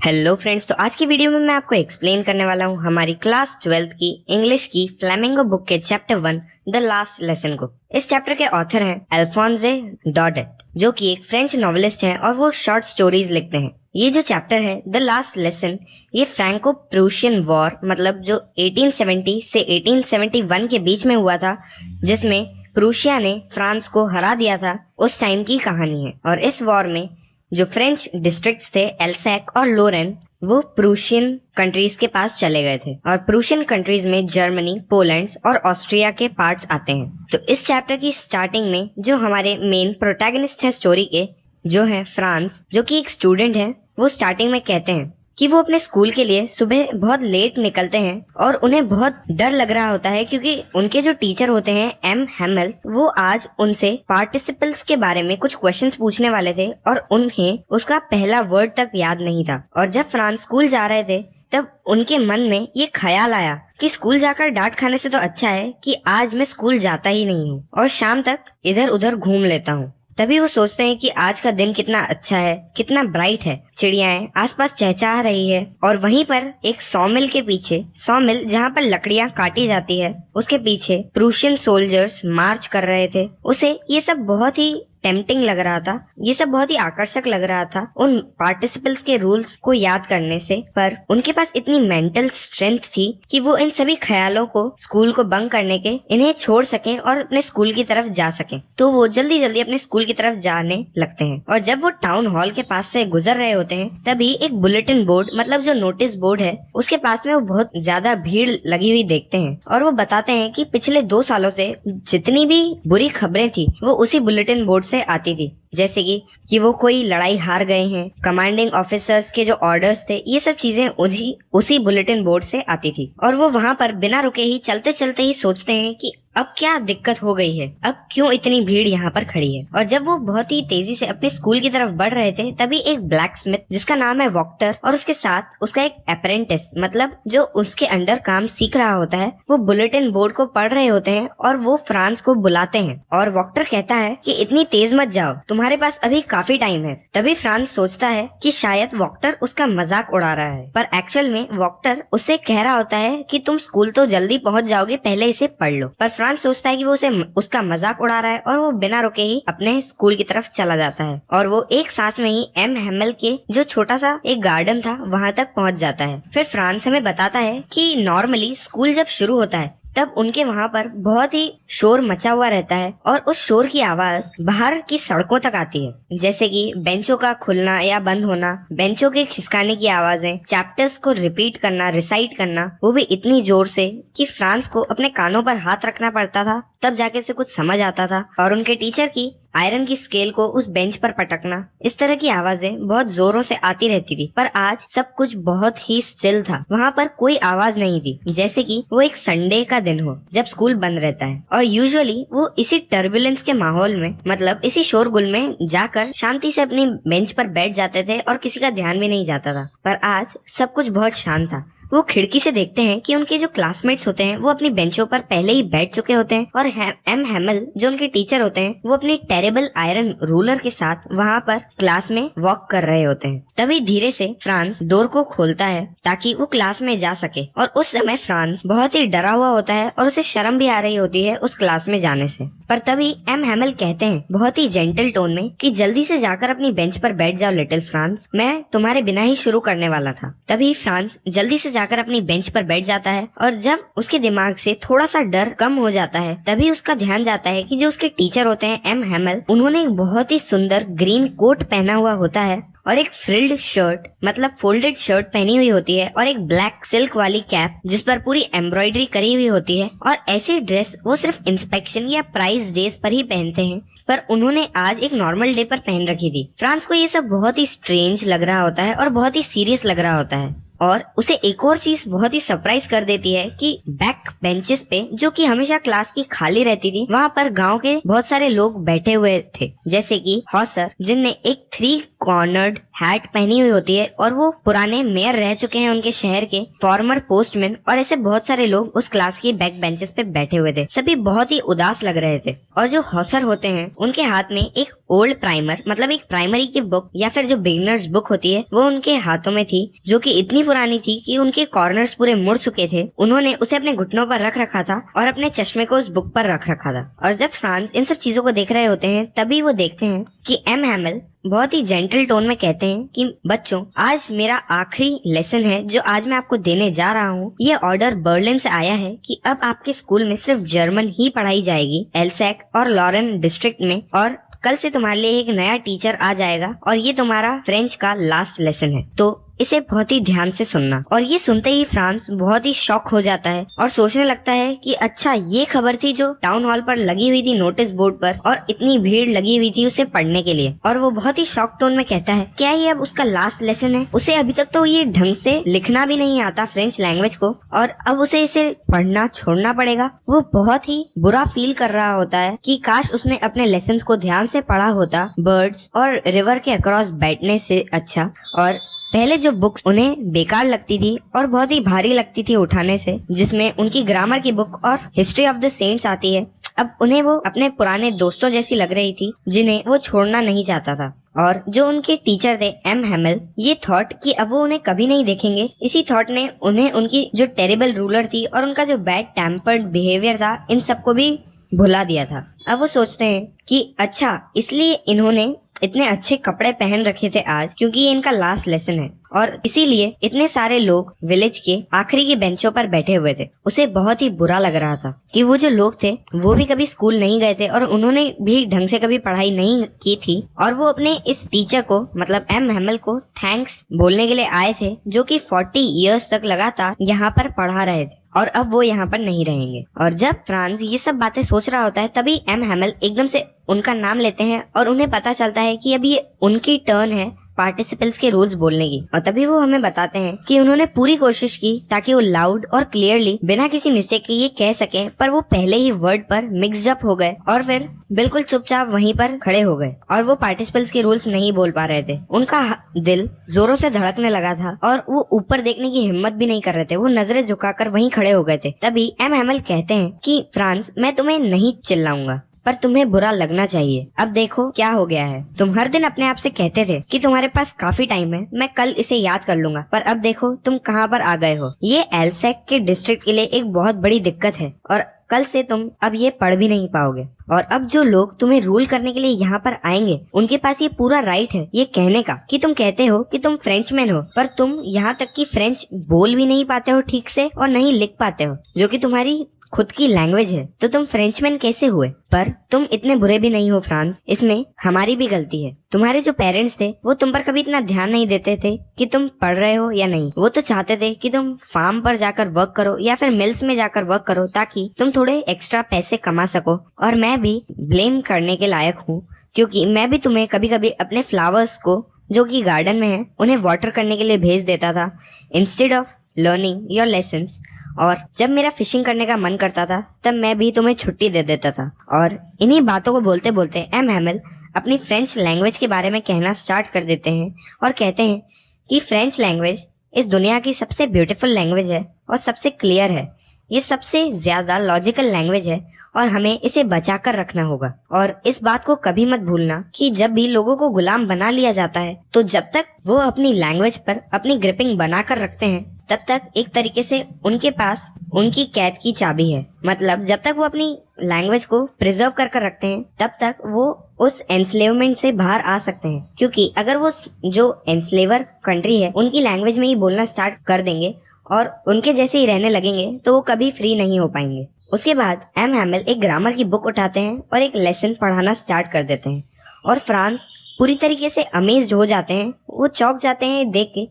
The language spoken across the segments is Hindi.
हेलो फ्रेंड्स, तो आज की वीडियो में मैं आपको एक्सप्लेन करने वाला हूँ हमारी क्लास 12th की इंग्लिश की फ्लेमिंगो बुक के चैप्टर 1 द लास्ट लेसन को। इस चैप्टर के ऑथर हैं अल्फोंसे डॉडेट, जो कि एक फ्रेंच नॉवेलिस्ट हैं और वो शॉर्ट स्टोरीज लिखते हैं। ये जो चैप्टर है द लास्ट लेसन, ये फ्रैंको प्रूशियन वॉर मतलब जो 1870 से 1871 के बीच में हुआ था, जिसमें प्रूशिया ने फ्रांस को हरा दिया था, उस टाइम की कहानी है। और इस वॉर में जो फ्रेंच डिस्ट्रिक्ट्स थे एल्सैक और लोरेन, वो प्रूशियन कंट्रीज के पास चले गए थे। और प्रूशियन कंट्रीज में जर्मनी, पोलैंड और ऑस्ट्रिया के पार्ट्स आते हैं। तो इस चैप्टर की स्टार्टिंग में जो हमारे मेन प्रोटैगनिस्ट हैं स्टोरी के, जो है फ्रांस, जो कि एक स्टूडेंट है, वो स्टार्टिंग में कहते हैं कि वो अपने स्कूल के लिए सुबह बहुत लेट निकलते हैं और उन्हें बहुत डर लग रहा होता है, क्योंकि उनके जो टीचर होते हैं एम हैमल, वो आज उनसे पार्टिसिपल्स के बारे में कुछ क्वेश्चंस पूछने वाले थे और उन्हें उसका पहला वर्ड तक याद नहीं था। और जब फ्रांस स्कूल जा रहे थे तब उनके मन में ये ख्याल आया कि स्कूल जाकर डांट खाने से तो अच्छा है कि आज मैं स्कूल जाता ही नहीं हूँ और शाम तक इधर उधर घूम लेता हूँ। तभी वो सोचते हैं कि आज का दिन कितना अच्छा है, कितना ब्राइट है, चिड़ियाएं आसपास चहचहा रही है। और वहीं पर एक सॉमिल के पीछे, सॉमिल जहाँ पर लकड़ियाँ काटी जाती है, उसके पीछे प्रूशियन सोल्जर्स मार्च कर रहे थे। उसे ये सब बहुत ही टेम्पटिंग लग रहा था, ये सब बहुत ही आकर्षक लग रहा था उन पार्टिसिपल्स के रूल्स को याद करने से। पर उनके पास इतनी मेंटल स्ट्रेंथ थी कि वो इन सभी ख्यालों को, स्कूल को बंक करने के, इन्हें छोड़ सकें और अपने स्कूल की तरफ जा सकें। तो वो जल्दी जल्दी अपने स्कूल की तरफ जाने लगते हैं। और जब वो टाउन हॉल के पास से गुजर रहे होते हैं, तभी एक बुलेटिन बोर्ड मतलब जो नोटिस बोर्ड है, उसके पास में वो बहुत ज्यादा भीड़ लगी हुई देखते हैं। और वो बताते हैं कि पिछले 2 सालों से जितनी भी बुरी खबरें थी वो उसी बुलेटिन बोर्ड से आती थी। जैसे कि वो कोई लड़ाई हार गए हैं, कमांडिंग ऑफिसर्स के जो ऑर्डर्स थे, ये सब चीजें उसी बुलेटिन बोर्ड से आती थी। और वो वहाँ पर बिना रुके ही, चलते चलते ही सोचते हैं कि अब क्या दिक्कत हो गई है, अब क्यों इतनी भीड़ यहाँ पर खड़ी है। और जब वो बहुत ही तेजी से अपने स्कूल की तरफ बढ़ रहे थे, तभी एक ब्लैक स्मिथ जिसका नाम है वॉक्टर, और उसके साथ उसका एक अप्रेंटिस मतलब जो उसके अंडर काम सीख रहा होता है, वो बुलेटिन बोर्ड को पढ़ रहे होते हैं और वो फ्रांस को बुलाते हैं। और वॉक्टर कहता है कि इतनी तेज मत जाओ, तुम्हारे पास अभी काफी टाइम है। तभी फ्रांस सोचता है कि शायद वॉक्टर उसका मजाक उड़ा रहा है, पर एक्चुअल में वॉक्टर उससे कह रहा होता है कि तुम स्कूल तो जल्दी पहुंच जाओगे, पहले इसे पढ़ लो। पर फ्रांस सोचता है कि वो उसका मजाक उड़ा रहा है और वो बिना रुके ही अपने स्कूल की तरफ चला जाता है। और वो एक सांस में ही एम हैमल के जो छोटा सा एक गार्डन था वहां तक पहुंच जाता है। फिर फ्रांस हमें बताता है कि नॉर्मली स्कूल जब शुरू होता है तब उनके वहाँ पर बहुत ही शोर मचा हुआ रहता है और उस शोर की आवाज बाहर की सड़कों तक आती है, जैसे कि बेंचों का खुलना या बंद होना, बेंचों के खिसकाने की आवाजें, चैप्टर्स को रिपीट करना, रिसाइट करना, वो भी इतनी जोर से कि फ्रांस को अपने कानों पर हाथ रखना पड़ता था, तब जाके उसे कुछ समझ आता था। और उनके टीचर की आयरन की स्केल को उस बेंच पर पटकना, इस तरह की आवाजें बहुत जोरों से आती रहती थी। पर आज सब कुछ बहुत ही स्टिल था, वहाँ पर कोई आवाज नहीं थी, जैसे कि वो एक संडे का दिन हो जब स्कूल बंद रहता है। और यूजुअली वो इसी टर्बुलेंस के माहौल में, मतलब इसी शोरगुल में जाकर शांति से अपनी बेंच पर बैठ जाते थे और किसी का ध्यान भी नहीं जाता था। पर आज सब कुछ बहुत शांत था। वो खिड़की से देखते हैं कि उनके जो क्लासमेट्स होते हैं वो अपनी बेंचों पर पहले ही बैठ चुके होते हैं और एम हैमल जो उनके टीचर होते हैं वो अपनी टेरेबल आयरन रूलर के साथ वहाँ पर क्लास में वॉक कर रहे होते हैं। तभी धीरे से फ्रांस डोर को खोलता है ताकि वो क्लास में जा सके। और उस समय फ्रांस बहुत ही डरा हुआ होता है और उसे शर्म भी आ रही होती है उस क्लास में जाने से। पर तभी एम हैमल कहते हैं बहुत ही जेंटल टोन में कि जल्दी से जाकर अपनी बेंच पर बैठ जाओ लिटिल फ्रांस, मैं तुम्हारे बिना ही शुरू करने वाला था। तभी फ्रांस जल्दी से जाकर अपनी बेंच पर बैठ जाता है और जब उसके दिमाग से थोड़ा सा डर कम हो जाता है, तभी उसका ध्यान जाता है कि जो उसके टीचर होते हैं एम हैमल, उन्होंने एक बहुत ही सुंदर ग्रीन कोट पहना हुआ होता है और एक फ्रिल्ड शर्ट मतलब फोल्डेड शर्ट पहनी हुई होती है और एक ब्लैक सिल्क वाली कैप जिस पर पूरी एम्ब्रॉयडरी करी हुई होती है। और ऐसी ड्रेस वो सिर्फ इंस्पेक्शन या प्राइज डेज पर ही पहनते हैं, पर उन्होंने आज एक नॉर्मल डे पर पहन रखी थी। फ्रांस को ये सब बहुत ही स्ट्रेंज लग रहा होता है और बहुत ही सीरियस लग रहा होता है। और उसे एक और चीज बहुत ही सरप्राइज कर देती है कि बैक बेंचेस पे, जो कि हमेशा क्लास की खाली रहती थी, वहाँ पर गांव के बहुत सारे लोग बैठे हुए थे, जैसे कि हॉसर जिनने एक 3 कॉर्नर्ड हैट पहनी हुई होती है और वो पुराने मेयर रह चुके हैं उनके शहर के, फॉर्मर पोस्टमैन और ऐसे बहुत सारे लोग उस क्लास की बैक बेंचेस पे बैठे हुए थे। सभी बहुत ही उदास लग रहे थे और जो हौसर होते हैं उनके हाथ में एक ओल्ड प्राइमर मतलब एक प्राइमरी की बुक या फिर जो बिगिनर्स बुक होती है वो उनके हाथों में थी, जो कि इतनी पुरानी थी कि उनके कॉर्नर्स पूरे मुड़ चुके थे। उन्होंने उसे अपने घुटनों पर रख रखा था और अपने चश्मे को उस बुक पर रख रखा था। और जब फ्रांस इन सब चीजों को देख रहे होते हैं तभी वो देखते हैं कि एम हैमिल बहुत ही जेंटल टोन में कहते हैं कि बच्चों, आज मेरा आखिरी लेसन है जो आज मैं आपको देने जा रहा हूँ। ये ऑर्डर बर्लिन से आया है कि अब आपके स्कूल में सिर्फ जर्मन ही पढ़ाई जाएगी, एल्सैक और लॉरेन डिस्ट्रिक्ट में, और कल से तुम्हारे लिए एक नया टीचर आ जाएगा और ये तुम्हारा फ्रेंच का लास्ट लेसन है, तो इसे बहुत ही ध्यान से सुनना। और ये सुनते ही फ्रांस बहुत ही शॉक हो जाता है और सोचने लगता है कि अच्छा, ये खबर थी जो टाउन हॉल पर लगी हुई थी नोटिस बोर्ड पर और इतनी भीड़ लगी हुई थी उसे पढ़ने के लिए। और वो बहुत ही शॉक टोन में कहता है, क्या ये अब उसका लास्ट लेसन है? उसे अभी तक तो ये ढंग से लिखना भी नहीं आता फ्रेंच लैंग्वेज को और अब उसे इसे पढ़ना छोड़ना पड़ेगा। वो बहुत ही बुरा फील कर रहा होता है कि काश उसने अपने लेसन को ध्यान से पढ़ा होता बर्ड्स और रिवर के अक्रॉस बैठने से अच्छा। और पहले जो बुक्स उन्हें बेकार लगती थी और बहुत ही भारी लगती थी उठाने से, जिसमें उनकी ग्रामर की बुक और हिस्ट्री ऑफ द सेंट्स आती है, अब उन्हें वो अपने पुराने दोस्तों जैसी लग रही थी जिन्हें वो छोड़ना नहीं चाहता था। और जो उनके टीचर थे एम हैमिल, ये थॉट कि अब वो उन्हें कभी नहीं देखेंगे, इसी थॉट ने उन्हें उनकी जो टेरिबल रूलर थी और उनका जो बैड टेम्पर्ड बिहेवियर था, इन सबको भी भुला दिया था। अब वो सोचते हैं कि अच्छा, इसलिए इन्होंने इतने अच्छे कपड़े पहन रखे थे आज क्योंकि ये इनका लास्ट लेसन है, और इसीलिए इतने सारे लोग विलेज के आखिरी की बेंचों पर बैठे हुए थे। उसे बहुत ही बुरा लग रहा था कि वो जो लोग थे वो भी कभी स्कूल नहीं गए थे और उन्होंने भी ढंग से कभी पढ़ाई नहीं की थी, और वो अपने इस टीचर को मतलब एम हैमिल को थैंक्स बोलने के लिए आए थे, जो कि 40 इयर्स तक लगातार यहाँ पर पढ़ा रहे थे और अब वो यहाँ पर नहीं रहेंगे। और जब फ्रांस ये सब बातें सोच रहा होता है तभी एम हैमिल एकदम से उनका नाम लेते हैं और उन्हें पता चलता है कि अब ये उनकी टर्न है पार्टिसिपल्स के रूल्स बोलने की। और तभी वो हमें बताते हैं कि उन्होंने पूरी कोशिश की ताकि वो लाउड और क्लियरली बिना किसी मिस्टेक के ये कह सके, पर वो पहले ही वर्ड पर मिक्स्ड अप हो गए और फिर बिल्कुल चुपचाप वहीं पर खड़े हो गए और वो पार्टिसिपल्स के रूल्स नहीं बोल पा रहे थे। उनका दिल जोरों से धड़कने लगा था और वो ऊपर देखने की हिम्मत भी नहीं कर रहे थे, वो नजरें झुकाकर वहीं खड़े हो गए थे। तभी एम हैमिल कहते हैं कि फ्रांस, मैं तुम्हें नहीं चिल्लाऊंगा पर तुम्हें बुरा लगना चाहिए। अब देखो क्या हो गया है। तुम हर दिन अपने आप से कहते थे कि तुम्हारे पास काफी टाइम है, मैं कल इसे याद कर लूंगा, पर अब देखो तुम कहाँ पर आ गए हो। ये एल्सैक के डिस्ट्रिक्ट के लिए एक बहुत बड़ी दिक्कत है और कल से तुम अब ये पढ़ भी नहीं पाओगे। और अब जो लोग तुम्हें रूल करने के लिए यहाँ पर आएंगे उनके पास ये पूरा राइट है ये कहने का कि तुम कहते हो कि तुम फ्रेंचमैन हो, पर तुम यहाँ तक कि फ्रेंच बोल भी नहीं पाते हो ठीक से और नहीं लिख पाते हो, जो कि तुम्हारी खुद की लैंग्वेज है, तो तुम फ्रेंचमैन कैसे हुए? पर तुम इतने बुरे भी नहीं हो फ्रांस, इसमें हमारी भी गलती है। तुम्हारे जो पेरेंट्स थे वो तुम पर कभी इतना ध्यान नहीं देते थे कि तुम पढ़ रहे हो या नहीं। वो तो चाहते थे कि तुम फार्म पर जाकर वर्क करो या फिर मिल्स में जाकर वर्क करो ताकि तुम थोड़े एक्स्ट्रा पैसे कमा सको। और मैं भी ब्लेम करने के लायक हूँ क्योंकि मैं भी तुम्हें कभी कभी अपने फ्लावर्स को जो कि गार्डन में है उन्हें वाटर करने के लिए भेज देता था instead of learning your lessons. और जब मेरा फिशिंग करने का मन करता था तब मैं भी तुम्हें छुट्टी दे देता था। और इन्हीं बातों को बोलते बोलते एम हैमिल अपनी फ्रेंच लैंग्वेज के बारे में कहना स्टार्ट कर देते हैं और कहते हैं कि फ्रेंच लैंग्वेज इस दुनिया की सबसे ब्यूटीफुल लैंग्वेज है और सबसे क्लियर है। ये सबसे ज्यादा लॉजिकल लैंग्वेज है और हमें इसे बचा कर रखना होगा। और इस बात को कभी मत भूलना कि जब भी लोगों को गुलाम बना लिया जाता है तो जब तक वो अपनी लैंग्वेज पर अपनी ग्रिपिंग बना कर रखते हैं तब तक एक तरीके से उनके पास उनकी कैद की चाबी है। मतलब जब तक वो अपनी लैंग्वेज को प्रिजर्व कर रखते हैं तब तक वो उस एनस्लेवमेंट से बाहर आ सकते हैं, क्योंकि अगर वो जो एनस्लेवर कंट्री है उनकी लैंग्वेज में ही बोलना स्टार्ट कर देंगे और उनके जैसे ही रहने लगेंगे तो वो कभी फ्री नहीं हो पाएंगे। उसके बाद एम हैमिल एक ग्रामर की बुक उठाते हैं और एक लेसन पढ़ाना स्टार्ट कर देते हैं और फ्रांस पूरी तरीके से अमेज्ड हो जाते हैं। वो चौंक जाते हैं देख के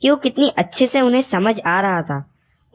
कि वो कितनी अच्छे से उन्हें समझ आ रहा था,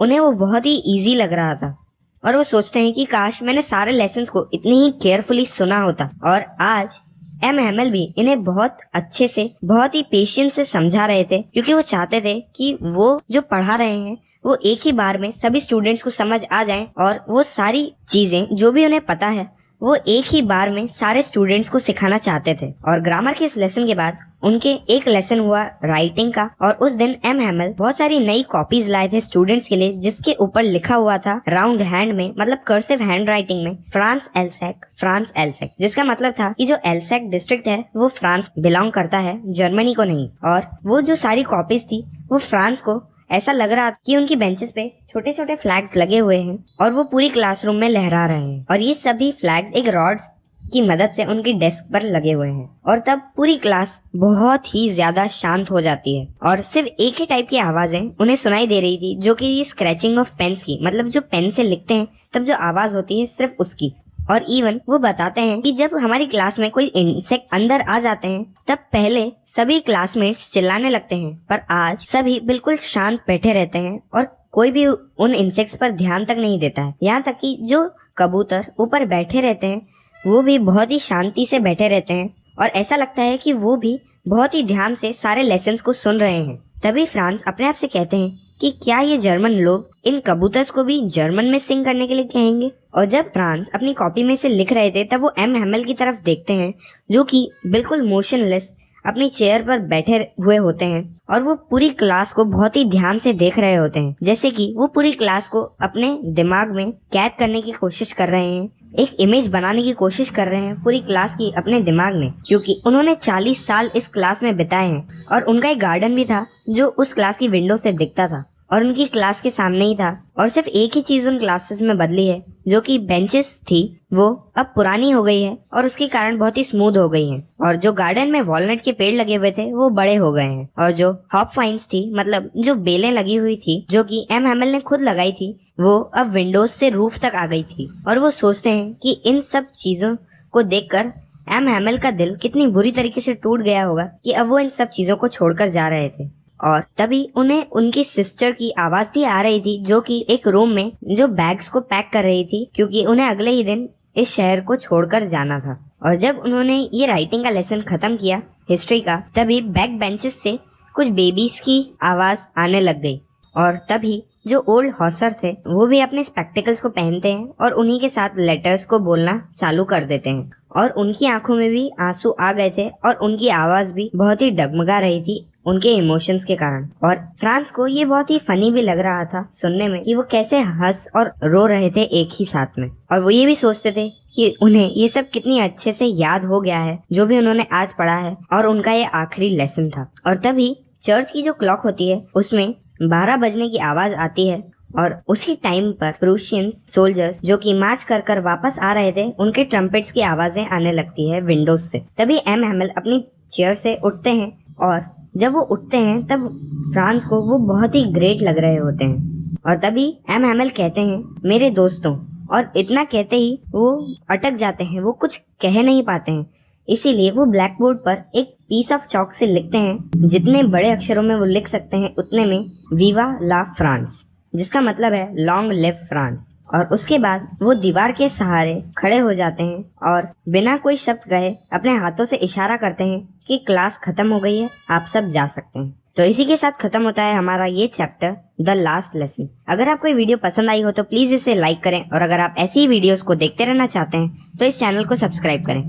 उन्हें वो बहुत ही इजी लग रहा था और वो सोचते हैं कि काश मैंने सारे लेसन्स को इतनी ही केयरफुली सुना होता। और आज एम हैमिल भी इन्हें बहुत अच्छे से बहुत ही पेशेंस से समझा रहे थे क्योंकि वो चाहते थे कि वो जो पढ़ा रहे हैं वो एक ही बार में सभी स्टूडेंट्स को समझ आ जाए और वो सारी चीजें जो भी उन्हें पता है वो एक ही बार में सारे स्टूडेंट्स को सिखाना चाहते थे। और ग्रामर के इस लेसन के बाद उनके एक लेसन हुआ राइटिंग का और उस दिन एम हैमल बहुत सारी नई कॉपीज लाए थे स्टूडेंट्स के लिए, जिसके ऊपर लिखा हुआ था राउंड हैंड में, मतलब कर्सिव हैंड राइटिंग में, फ्रांस एल्सैक, जिसका मतलब था कि जो एल्सैक डिस्ट्रिक्ट है वो फ्रांस बिलोंग करता है, जर्मनी को नहीं। और वो जो सारी कॉपीज थी वो फ्रांस को ऐसा लग रहा कि उनकी बेंचेस पे छोटे छोटे फ्लैग्स लगे हुए हैं और वो पूरी क्लासरूम में लहरा रहे हैं, और ये सभी फ्लैग्स एक रॉड्स की मदद से उनकी डेस्क पर लगे हुए हैं। और तब पूरी क्लास बहुत ही ज्यादा शांत हो जाती है और सिर्फ एक ही टाइप की आवाजें उन्हें सुनाई दे रही थी, जो कि ये स्क्रैचिंग ऑफ पेन्स की, मतलब जो पेन से लिखते हैं तब जो आवाज होती है सिर्फ उसकी। और इवन वो बताते हैं कि जब हमारी क्लास में कोई इंसेक्ट अंदर आ जाते हैं तब पहले सभी क्लासमेट्स चिल्लाने लगते हैं, पर आज सभी बिल्कुल शांत बैठे रहते हैं और कोई भी उन इंसेक्ट्स पर ध्यान तक नहीं देता है। यहाँ तक कि जो कबूतर ऊपर बैठे रहते हैं वो भी बहुत ही शांति से बैठे रहते हैं और ऐसा लगता है कि वो भी बहुत ही ध्यान से सारे लेसन्स को सुन रहे हैं। तभी फ्रांस अपने आप से कहते हैं कि क्या ये जर्मन लोग इन कबूतर्स को भी जर्मन में सिंग करने के लिए कहेंगे। और जब फ्रांस अपनी कॉपी में से लिख रहे थे तब वो एम हैमल की तरफ देखते हैं, जो कि बिल्कुल मोशनलेस अपनी चेयर पर बैठे हुए होते हैं और वो पूरी क्लास को बहुत ही ध्यान से देख रहे होते हैं, जैसे कि वो पूरी क्लास को अपने दिमाग में कैद करने की कोशिश कर रहे हैं, एक इमेज बनाने की कोशिश कर रहे हैं पूरी क्लास की अपने दिमाग में, क्योंकि उन्होंने 40 साल इस क्लास में बिताए हैं और उनका एक गार्डन भी था जो उस क्लास की विंडो से दिखता था और उनकी क्लास के सामने ही था। और सिर्फ एक ही चीज उन क्लासेस में बदली है, जो कि बेंचेस थी वो अब पुरानी हो गई है और उसके कारण बहुत ही स्मूथ हो गई हैं, और जो गार्डन में वॉलनट के पेड़ लगे हुए थे वो बड़े हो गए हैं, और जो हॉप वाइन्स थी, मतलब जो बेलें लगी हुई थी जो कि एम हैमल ने खुद लगाई थी, वो अब विंडोज से रूफ तक आ गई थी। और वो सोचते हैं कि इन सब चीजों को देखकर एम हैमल का दिल कितनी बुरी तरीके से टूट गया होगा कि अब वो इन सब चीजों को छोड़कर जा रहे थे। और तभी उन्हें उनकी सिस्टर की आवाज भी आ रही थी, जो कि एक रूम में जो बैग्स को पैक कर रही थी, क्योंकि उन्हें अगले ही दिन इस शहर को छोड़कर जाना था। और जब उन्होंने ये राइटिंग का लेसन खत्म किया हिस्ट्री का, तभी बैक बेंचेस से कुछ बेबीज की आवाज आने लग गई। और तभी जो ओल्ड हॉसर थे वो भी अपने स्पेक्टिकल्स को पहनते हैं और उन्हीं के साथ लेटर्स को बोलना चालू कर देते हैं, और उनकी आंखों में भी आंसू आ गए थे और उनकी आवाज भी बहुत ही डगमगा रही थी उनके इमोशंस के कारण। और फ्रांस को ये बहुत ही फनी भी लग रहा था सुनने में कि वो कैसे हंस और रो रहे थे एक ही साथ में, और वो ये भी सोचते थे कि उन्हें ये सब कितनी अच्छे से याद हो गया है जो भी उन्होंने आज पढ़ा है, और उनका ये आखिरी लेसन था। और तभी चर्च की जो क्लॉक होती है उसमें 12 बजने की आवाज आती है, और उसी टाइम पर प्रूशियंस सोल्जर्स जो कि मार्च कर कर वापस आ रहे थे उनके ट्रम्पेट्स की आवाजें आने लगती है विंडोज से। तभी एम हैमल अपनी चेयर से उठते हैं, और जब वो उठते हैं तब फ्रांस को वो बहुत ही ग्रेट लग रहे होते हैं। और तभी एम हैमल कहते हैं मेरे दोस्तों, और इतना कहते ही वो अटक जाते हैं, वो कुछ कह नहीं पाते हैं, इसीलिए वो ब्लैक बोर्ड पर एक पीस ऑफ चॉक से लिखते हैं, जितने बड़े अक्षरों में वो लिख सकते हैं उतने में, वीवा ला फ्रांस, जिसका मतलब है लॉन्ग लिव फ्रांस। और उसके बाद वो दीवार के सहारे खड़े हो जाते हैं और बिना कोई शब्द कहे अपने हाथों से इशारा करते हैं कि क्लास खत्म हो गई है, आप सब जा सकते हैं। तो इसी के साथ खत्म होता है हमारा ये चैप्टर द लास्ट लेसन। अगर आपको ये वीडियो पसंद आई हो तो प्लीज इसे लाइक करें, और अगर आप ऐसी ही वीडियोस को देखते रहना चाहते हैं तो इस चैनल को सब्सक्राइब करें।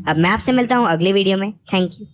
अब मैं आपसे मिलता हूँ अगले वीडियो में। Thank you.